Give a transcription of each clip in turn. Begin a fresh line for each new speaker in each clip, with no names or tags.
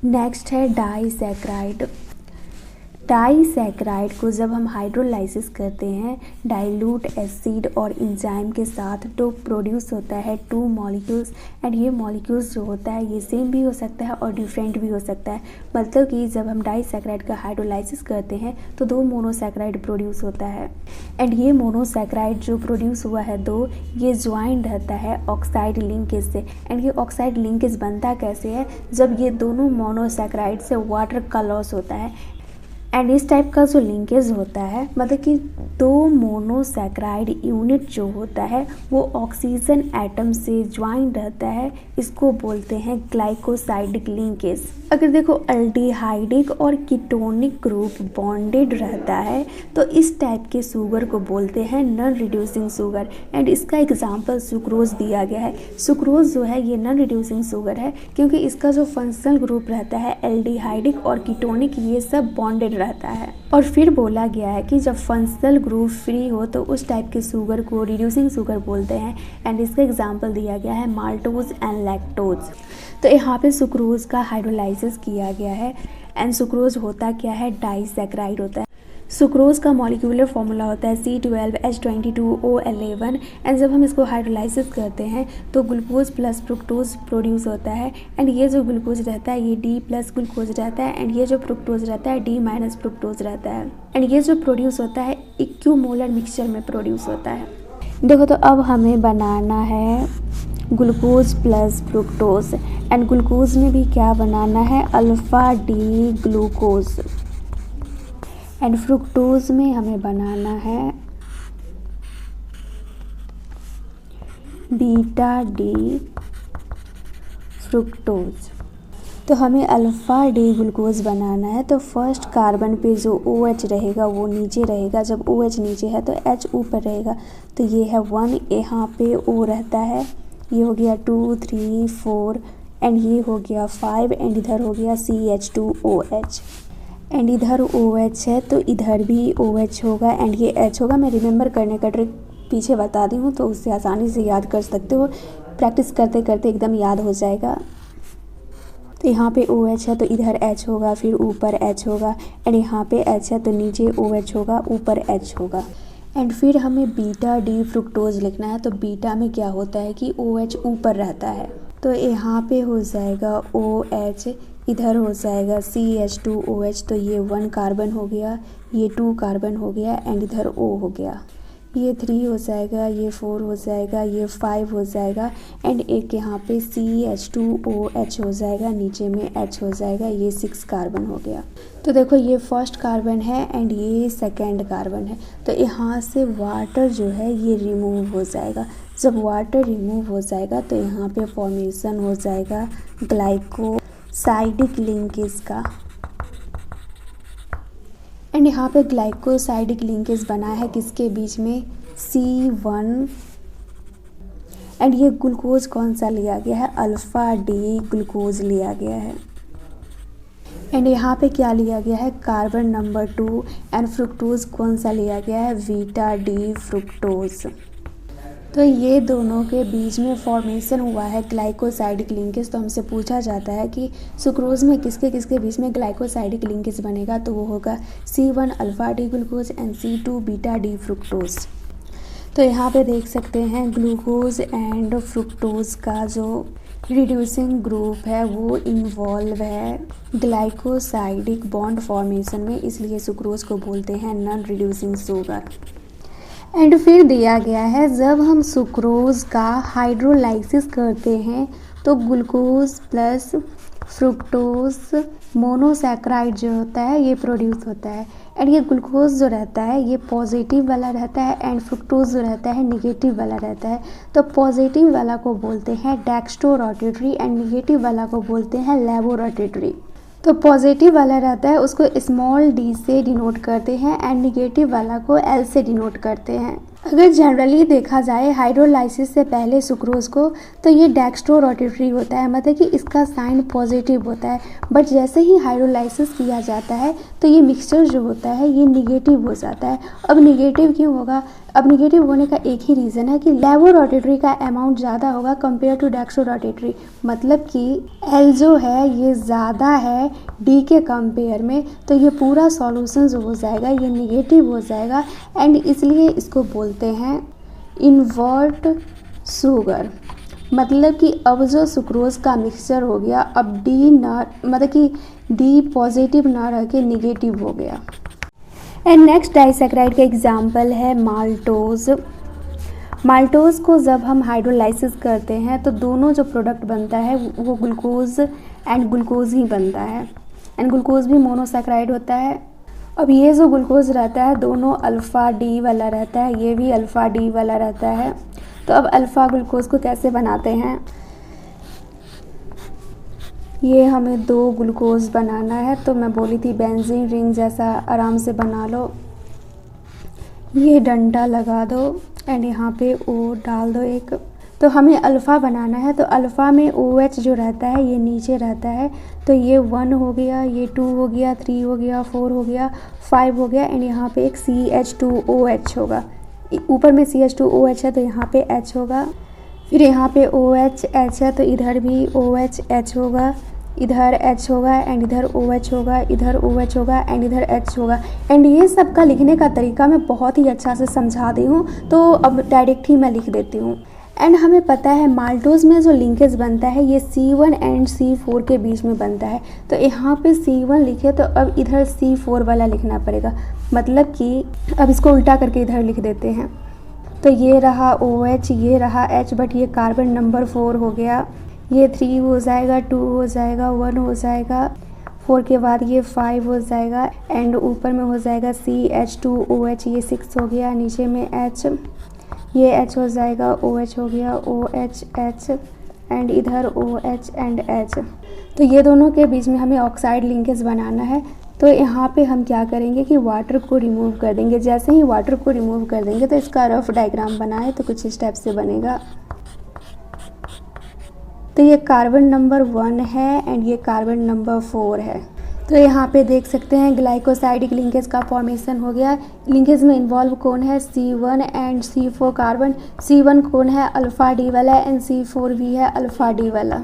Next है disaccharide. Disaccharide को जब हम हाइड्रोलाइसिस करते हैं डाइल्यूट एसिड और इंजाइम के साथ तो प्रोड्यूस होता है 2 मॉलिक्यूल्स। एंड ये मॉलिक्यूल्स जो होता है ये सेम भी हो सकता है और डिफरेंट भी हो सकता है। मतलब कि जब हम डाइसैकराइड का हाइड्रोलाइसिस करते हैं तो 2 मोनोसैकराइड प्रोड्यूस होता है। एंड ये मोनोसैकराइड जो प्रोड्यूस हुआ है 2, ये ज्वाइंट रहता है ऑक्साइड लिंकेज से। एंड ये ऑक्साइड लिंकेज बनता कैसे है, जब ये दोनों मोनोसैकराइड से वाटर का लॉस होता है। एंड इस टाइप का जो लिंकेज होता है मतलब कि 2 मोनोसैकराइड यूनिट जो होता है वो ऑक्सीजन एटम से ज्वाइन रहता है, इसको बोलते हैं ग्लाइकोसाइडिक लिंकेज। अगर देखो अल्डिहाइडिक और कीटोनिक ग्रुप बॉन्डेड रहता है तो इस टाइप के शुगर को बोलते हैं नॉन रिड्यूसिंग शुगर। एंड इसका एग्जांपल सुक्रोज दिया गया है। सुक्रोज जो है ये नॉन रिड्यूसिंग शुगर है क्योंकि इसका जो फंक्शनल ग्रुप रहता है एल्डिहाइडिक और कीटोनिक ये सब बॉन्डेड रहता है। और फिर बोला गया है कि जब फंक्शनल ग्रुप फ्री हो तो उस टाइप के शुगर को रिड्यूसिंग शुगर बोलते हैं। एंड इसका एग्जांपल दिया गया है माल्टोज एंड लैक्टोज। तो यहाँ पे सुक्रोज का हाइड्रोलाइसिस किया गया है। एंड सुक्रोज होता क्या है, डाइसैकराइड होता है। सुक्रोज का मॉलिक्यूलर फॉर्मूला होता है C12H22O11। एंड जब हम इसको हाइड्रोलाइसिस करते हैं तो ग्लूकोज प्लस फ्रुक्टोज प्रोड्यूस होता है। एंड ये जो ग्लूकोज रहता है ये D प्लस ग्लूकोज रहता है। एंड ये जो फ्रुक्टोज रहता है D माइनस फ्रुक्टोज रहता है। एंड ये जो प्रोड्यूस होता है इक्विमोलर मिक्सचर में प्रोड्यूस होता है। देखो तो अब हमें बनाना है glucose plus fructose. And glucose में भी क्या बनाना है, alpha D glucose. And fructose में हमें बनाना है बीटा डी फ्रुक्टोज। तो हमें अल्फ़ा डी ग्लूकोज बनाना है तो फर्स्ट कार्बन पे जो OH रहेगा वो नीचे रहेगा। जब OH नीचे है तो H ऊपर रहेगा। तो ये है 1, यहाँ पे O रहता है, ये हो गया 2 3 4 एंड ये हो गया 5 एंड इधर हो गया CH2OH। एंड इधर OH है तो इधर भी OH होगा एंड ये H होगा। मैं रिमेंबर करने का ट्रिक पीछे बता दी हूँ तो उससे आसानी से याद कर सकते हो। प्रैक्टिस करते करते एकदम याद हो जाएगा। तो यहाँ पे OH है तो इधर H होगा, फिर ऊपर H होगा। एंड यहाँ पे H है तो नीचे OH होगा, ऊपर H होगा। एंड फिर हमें बीटा डी फ्रुक्टोज लिखना है। तो बीटा में क्या होता है कि OH ऊपर रहता है तो यहाँ पे हो जाएगा OH, इधर हो जाएगा CH2OH। तो ये 1 कार्बन हो गया, ये 2 कार्बन हो गया एंड इधर O हो गया, ये 3 हो जाएगा, ये 4 हो जाएगा, ये 5 हो जाएगा एंड एक यहाँ पे CH2OH हो जाएगा, नीचे में H हो जाएगा, ये 6 कार्बन हो गया। तो देखो ये फर्स्ट कार्बन है एंड ये सेकेंड कार्बन है। तो यहाँ से वाटर जो है ये रिमूव हो जाएगा। जब वाटर रिमूव हो जाएगा तो यहाँ पे फॉर्मेशन हो जाएगा ग्लाइकोसाइडिक लिंकेज का। एंड यहाँ पे ग्लाइकोसाइडिक लिंकेज बना है किसके बीच में, C1। एंड ये ग्लूकोज कौन सा लिया गया है, अल्फ़ा डी ग्लूकोज लिया गया है। एंड यहाँ पे क्या लिया गया है, कार्बन नंबर 2 एंड फ्रुक्टोज कौन सा लिया गया है, बीटा डी फ्रुक्टोज। तो ये दोनों के बीच में फॉर्मेशन हुआ है ग्लाइकोसाइडिक लिंकेज। तो हमसे पूछा जाता है कि सुक्रोज में किसके किसके बीच में ग्लाइकोसाइडिक लिंकेज बनेगा, तो वो होगा C1 alpha D glucose and C2 beta D fructose. तो यहाँ पे देख सकते हैं ग्लूकोज एंड फ्रुक्टोज का जो रिड्यूसिंग ग्रुप है वो इन्वॉल्व है ग्लाइकोसाइडिक बॉन्ड फॉर्मेशन में, इसलिए सुक्रोज को बोलते हैं नॉन रिड्यूसिंग शुगर। एंड फिर दिया गया है जब हम सुक्रोज का हाइड्रोलाइसिस करते हैं तो ग्लूकोज प्लस फ्रुक्टोज मोनोसैकराइड जो होता है ये प्रोड्यूस होता है। एंड ये ग्लूकोज जो रहता है ये पॉजिटिव वाला रहता है एंड फ्रुक्टोज जो रहता है निगेटिव वाला रहता है। तो पॉजिटिव वाला को बोलते हैं डेक्स्ट्रोरोटेटरी एंड निगेटिव वाला को बोलते हैं लेबोरोटेटरी। तो पॉजिटिव वाला रहता है उसको स्मॉल d से डिनोट करते हैं एंड निगेटिव वाला को L से डिनोट करते हैं। अगर जनरली देखा जाए हाइड्रोलाइसिस से पहले सुक्रोज को तो ये डेक्स्ट्रोरोटेटरी होता है, मतलब कि इसका साइन पॉजिटिव होता है। बट जैसे ही हाइड्रोलाइसिस किया जाता है तो ये मिक्सचर जो होता है ये निगेटिव हो जाता है। अब निगेटिव क्यों होगा, अब निगेटिव होने का एक ही रीज़न है कि लेवो रोटेटरी का अमाउंट ज़्यादा होगा कंपेयर टू डेक्स्ट्रो रोटेटरी, मतलब कि एल जो है ये ज़्यादा है डी के कंपेयर में, तो ये पूरा सॉल्यूशन जो हो जाएगा ये निगेटिव हो जाएगा एंड इसलिए इसको बोलते हैं इन्वर्ट शुगर। मतलब कि अब जो सुक्रोज का मिक्सचर हो गया, अब डी ना मतलब कि डी पॉजिटिव ना रह के निगेटिव हो गया। एंड नेक्स्ट डाइसैकेराइड का एग्जांपल है माल्टोज। माल्टोज को जब हम हाइड्रोलाइसिस करते हैं तो दोनों जो प्रोडक्ट बनता है वो ग्लूकोज एंड ग्लूकोज ही बनता है एंड ग्लूकोज भी मोनोसैकेराइड होता है। अब ये जो ग्लूकोज रहता है दोनों अल्फ़ा डी वाला रहता है, ये भी अल्फ़ा डी वाला रहता है। तो अब अल्फ़ा ग्लूकोज को कैसे बनाते हैं, ये हमें 2 ग्लूकोज बनाना है, तो मैं बोली थी बेंजीन रिंग जैसा आराम से बना लो। ये डंडा लगा दो एंड यहाँ पे ओ डाल दो एक। तो हमें अल्फ़ा बनाना है, तो अल्फ़ा में OH जो रहता है ये नीचे रहता है, तो ये 1 हो गया, ये 2 हो गया, 3 हो गया, 4 हो गया, 5 हो गया एंड यहाँ पे एक CH2OH होगा। ऊपर में CH2OH है तो यहाँ पे H होगा, फिर यहाँ पे OH H है तो इधर भी OH H होगा, इधर H होगा एंड इधर OH होगा, इधर OH होगा एंड इधर H होगा। एंड ये सब का लिखने का तरीका मैं बहुत ही अच्छा से समझा दी हूँ, तो अब डायरेक्ट ही मैं लिख देती हूँ। एंड हमें पता है माल्टोज में जो लिंकेज बनता है ये C1 एंड C4 के बीच में बनता है, तो यहाँ पे C1 लिखे तो अब इधर C4 वाला लिखना पड़ेगा, मतलब कि अब इसको उल्टा करके इधर लिख देते हैं। तो ये रहा OH, ये रहा H, बट ये कार्बन नंबर 4 हो गया, ये 3 हो जाएगा, 2 हो जाएगा, 1 हो जाएगा, 4 के बाद ये 5 हो जाएगा एंड ऊपर में हो जाएगा CH2OH, ये 6 हो गया, नीचे में H, ये H हो जाएगा, OH हो गया, OH H एंड इधर OH एंड H। तो ये दोनों के बीच में हमें ऑक्साइड लिंकेज बनाना है, तो यहाँ पे हम क्या करेंगे कि वाटर को रिमूव कर देंगे। जैसे ही वाटर को रिमूव कर देंगे तो इसका रफ डायग्राम बनाए तो कुछ इस टाइप से बनेगा। तो ये कार्बन नंबर 1 है एंड ये कार्बन नंबर 4 है। तो यहाँ पे देख सकते हैं ग्लाइकोसाइडिक लिंकेज का फॉर्मेशन हो गया। लिंकेज में इन्वॉल्व कौन है, C1 and C4 carbon. C1 कौन है, अल्फ़ा डी वाला एंड C4 भी है अल्फ़ा डी वाला।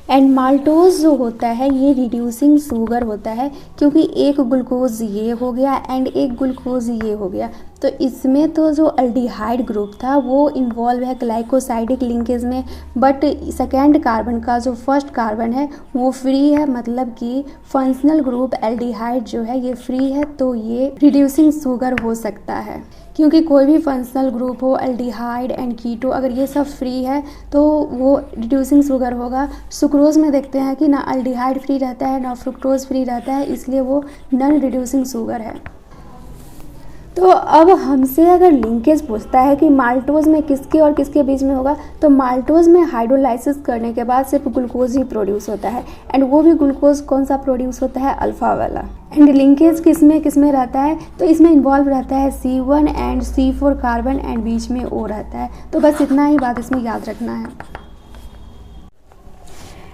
एंड माल्टोज जो होता है ये रिड्यूसिंग शुगर होता है, क्योंकि एक ग्लूकोज ये हो गया एंड एक ग्लूकोज ये हो गया, तो इसमें तो जो अल्डिहाइड ग्रुप था वो इन्वॉल्व है ग्लाइकोसाइडिक लिंकेज में, बट सेकेंड कार्बन का जो फर्स्ट कार्बन है वो फ्री है, मतलब कि फंक्शनल ग्रुप एल्डिहाइड जो है ये फ्री है, तो ये रिड्यूसिंग शुगर हो सकता है। क्योंकि कोई भी फंक्शनल ग्रुप हो, एल्डिहाइड एंड कीटो, अगर ये सब फ्री है तो वो रिड्यूसिंग शुगर होगा। सुक्रोज में देखते हैं कि ना एल्डिहाइड फ्री रहता है ना फ्रुक्टोज फ्री रहता है, इसलिए वो नॉन रिड्यूसिंग शुगर है। तो अब हमसे अगर लिंकेज पूछता है कि माल्टोज में किसके और किसके बीच में होगा, तो माल्टोज में हाइड्रोलाइसिस करने के बाद सिर्फ ग्लूकोज ही प्रोड्यूस होता है एंड वो भी ग्लूकोज कौन सा प्रोड्यूस होता है, अल्फ़ा वाला। एंड लिंकेज किसमें रहता है, तो इसमें इन्वॉल्व रहता है C1 and C4 carbon and बीच में O रहता है। तो बस इतना ही बात इसमें याद रखना है।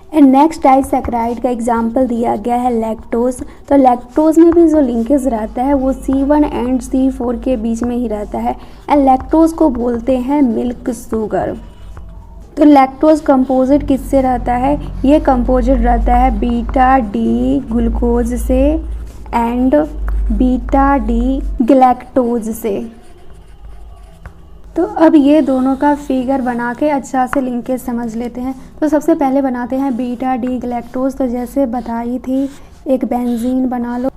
एंड नेक्स्ट डाइसैकेराइड का एग्जाम्पल दिया गया है लैक्टोज। तो लैक्टोज में भी जो लिंकेज रहता है वो C1 एंड C4 के बीच में ही रहता है एंड लैक्टोज को बोलते हैं मिल्क शुगर। तो लैक्टोज कंपोजिट किससे रहता है, ये कंपोजिट रहता है बीटा डी ग्लूकोज से एंड बीटा डी गैलेक्टोज से। तो अब ये दोनों का फिगर बना के अच्छा से लिंकेज समझ लेते हैं। तो सबसे पहले बनाते हैं बीटा डी गैलेक्टोज। तो जैसे बताई थी एक बेंजीन बना लो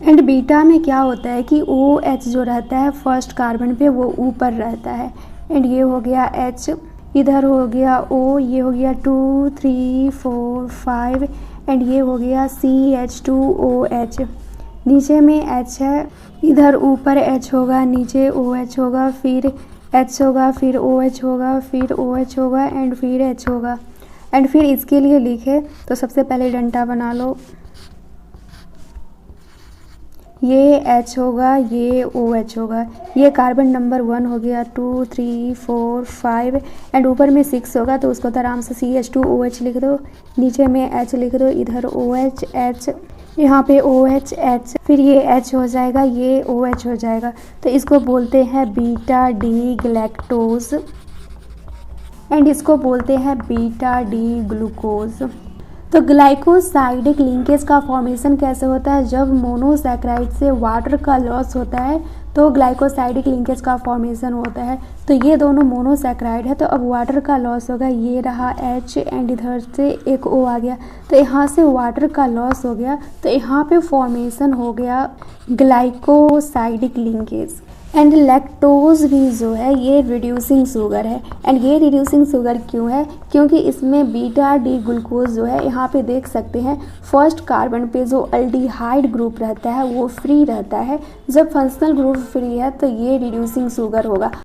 एंड बीटा में क्या होता है कि OH जो रहता है फर्स्ट कार्बन पे वो ऊपर रहता है एंड ये हो गया H, इधर हो गया O, ये हो गया 2 3 4 5 एंड ये हो गया CH2OH। नीचे में H है, इधर ऊपर H होगा, नीचे OH होगा, फिर H होगा, फिर OH होगा, फिर OH होगा एंड फिर H होगा। एंड फिर इसके लिए लिखे तो सबसे पहले डंडा बना लो, ये H होगा, ये OH होगा, ये कार्बन नंबर 1 हो गया, 2 3 4 5 एंड ऊपर में 6 होगा, तो उसको तो आराम से CH2OH लिख दो, नीचे में H लिख दो, इधर OH H यहाँ पे OH H, फिर ये H हो जाएगा, ये OH हो जाएगा, तो इसको बोलते हैं बीटा डी गैलेक्टोज एंड इसको बोलते हैं बीटा डी ग्लूकोज। तो ग्लाइकोसाइडिक लिंकेज का फॉर्मेशन कैसे होता है? जब मोनोसैकेराइड से वाटर का लॉस होता है तो ग्लाइकोसाइडिक लिंकेज का फॉर्मेशन होता है। तो ये दोनों मोनोसैकेराइड है, तो अब वाटर का लॉस होगा, ये रहा H एंड इधर से एक O आ गया, तो यहाँ से वाटर का लॉस हो गया, तो यहाँ पे फॉर्मेशन हो गया ग्लाइकोसाइडिक लिंकेज। एंड लैक्टोज भी जो है ये रिड्यूसिंग शुगर है। एंड ये रिड्यूसिंग शुगर क्यों है? क्योंकि इसमें बीटा डी ग्लूकोज जो है, यहाँ पे देख सकते हैं फर्स्ट कार्बन पे जो अल्डिहाइड ग्रुप रहता है वो फ्री रहता है। जब फंक्शनल ग्रुप फ्री है तो ये रिड्यूसिंग शुगर होगा।